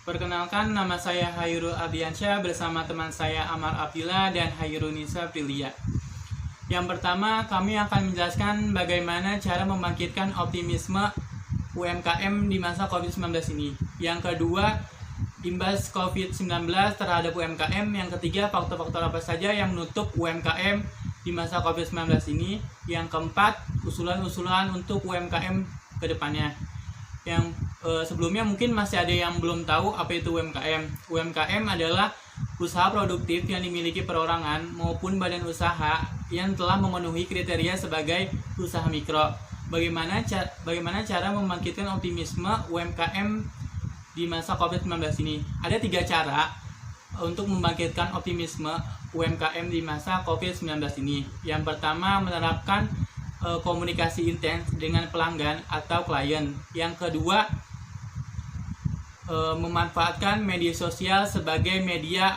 Perkenalkan, nama saya Hairul Ardiansyah bersama teman saya Amar Abdillah dan Hairunisa Prilia. Yang pertama, kami akan menjelaskan bagaimana cara membangkitkan optimisme UMKM di masa COVID-19 ini. Yang kedua, imbas COVID-19 terhadap UMKM. Yang ketiga, faktor-faktor apa saja yang menutup UMKM di masa COVID-19 ini. Yang keempat, usulan-usulan untuk UMKM ke depannya. Yang sebelumnya mungkin masih ada yang belum tahu apa itu UMKM. UMKM adalah usaha produktif yang dimiliki perorangan maupun badan usaha yang telah memenuhi kriteria sebagai usaha mikro. Bagaimana cara membangkitkan optimisme UMKM di masa COVID-19 ini? Ada 3 cara untuk membangkitkan optimisme UMKM di masa COVID-19 ini. Yang pertama, menerapkan komunikasi intens dengan pelanggan atau klien. Yang kedua, memanfaatkan media sosial sebagai media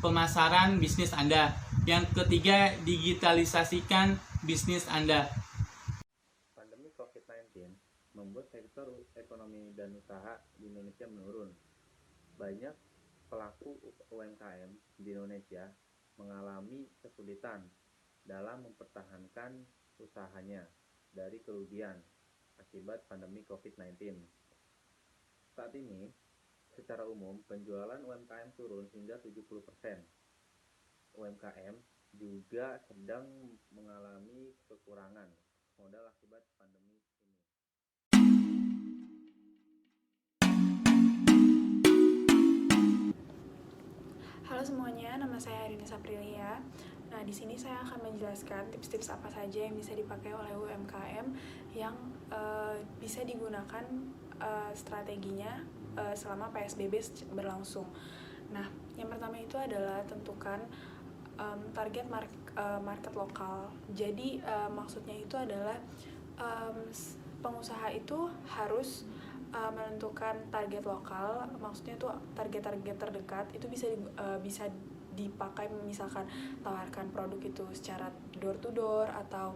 pemasaran bisnis Anda. Yang ketiga, digitalisasikan bisnis Anda. Pandemi COVID-19 membuat sektor ekonomi dan usaha di Indonesia menurun. Banyak pelaku UMKM di Indonesia mengalami kesulitan dalam mempertahankan usahanya dari kerugian akibat pandemi COVID-19. Saat ini, secara umum penjualan UMKM turun hingga 70%. UMKM juga sedang mengalami kekurangan modal akibat pandemi ini. Halo semuanya, nama saya Hairunisa Prilia. Nah, di sini saya akan menjelaskan tips-tips apa saja yang bisa dipakai oleh UMKM yang bisa digunakan strateginya selama PSBB berlangsung. Nah, yang pertama itu adalah tentukan target market lokal. Jadi maksudnya itu adalah pengusaha itu harus menentukan target lokal, maksudnya itu target-target terdekat itu bisa dipakai, misalkan tawarkan produk itu secara door to door atau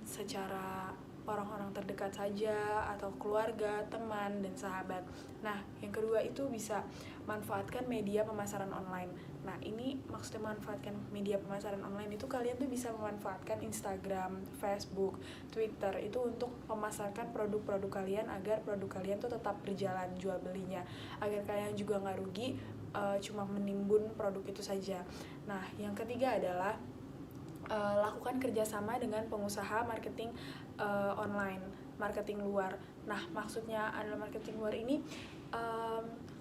secara orang-orang terdekat saja atau keluarga, teman, dan sahabat. Nah, yang kedua itu bisa manfaatkan media pemasaran online. Nah, ini maksudnya manfaatkan media pemasaran online itu kalian tuh bisa memanfaatkan Instagram, Facebook, Twitter itu untuk memasarkan produk-produk kalian agar produk kalian tuh tetap berjalan jual belinya, agar kalian juga nggak rugi cuma menimbun produk itu saja. Nah, yang ketiga adalah lakukan kerjasama dengan pengusaha marketing online, marketing luar. Nah, maksudnya adalah marketing luar ini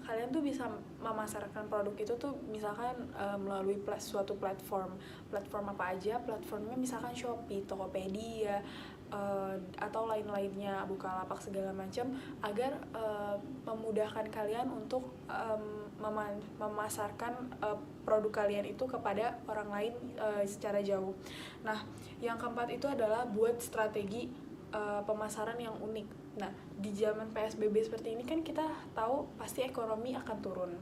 kalian tuh bisa memasarkan produk itu tuh misalkan melalui suatu platform apa aja, platformnya misalkan Shopee, Tokopedia, atau lain-lainnya, Bukalapak segala macam, agar memudahkan kalian untuk memasarkan produk kalian itu kepada orang lain secara jauh. Nah, yang keempat itu adalah buat strategi pemasaran yang unik. Nah, di zaman PSBB seperti ini kan kita tahu pasti ekonomi akan turun.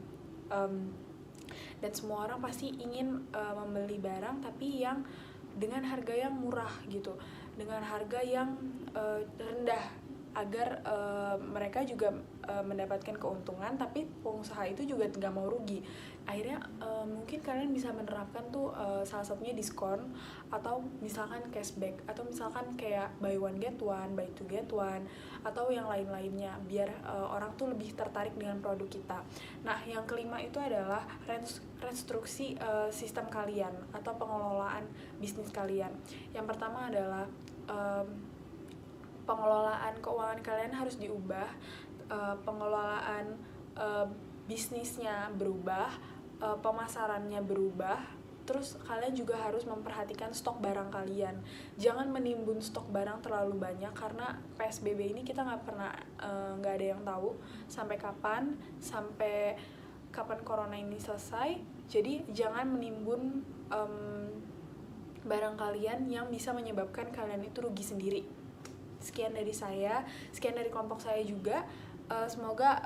Dan semua orang pasti ingin membeli barang tapi yang dengan harga yang murah gitu, dengan harga yang rendah, agar mereka juga mendapatkan keuntungan, tapi pengusaha itu juga nggak mau rugi. Akhirnya mungkin kalian bisa menerapkan tuh salah satunya diskon, atau misalkan cashback, atau misalkan kayak buy one get one, buy two get one, atau yang lain-lainnya, biar orang tuh lebih tertarik dengan produk kita. Nah, yang kelima itu adalah rekonstruksi sistem kalian atau pengelolaan bisnis kalian. Yang pertama adalah pengelolaan keuangan kalian harus diubah, pengelolaan bisnisnya berubah, pemasarannya berubah. Terus kalian juga harus memperhatikan stok barang kalian. Jangan menimbun stok barang terlalu banyak, karena PSBB ini kita nggak ada yang tahu sampai kapan corona ini selesai. Jadi jangan menimbun barang kalian yang bisa menyebabkan kalian itu rugi sendiri. Sekian dari saya, sekian dari kelompok saya juga. Semoga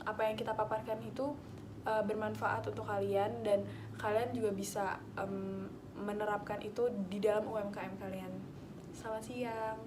apa yang kita paparkan itu bermanfaat untuk kalian, dan kalian juga bisa menerapkan itu di dalam UMKM kalian. Selamat siang.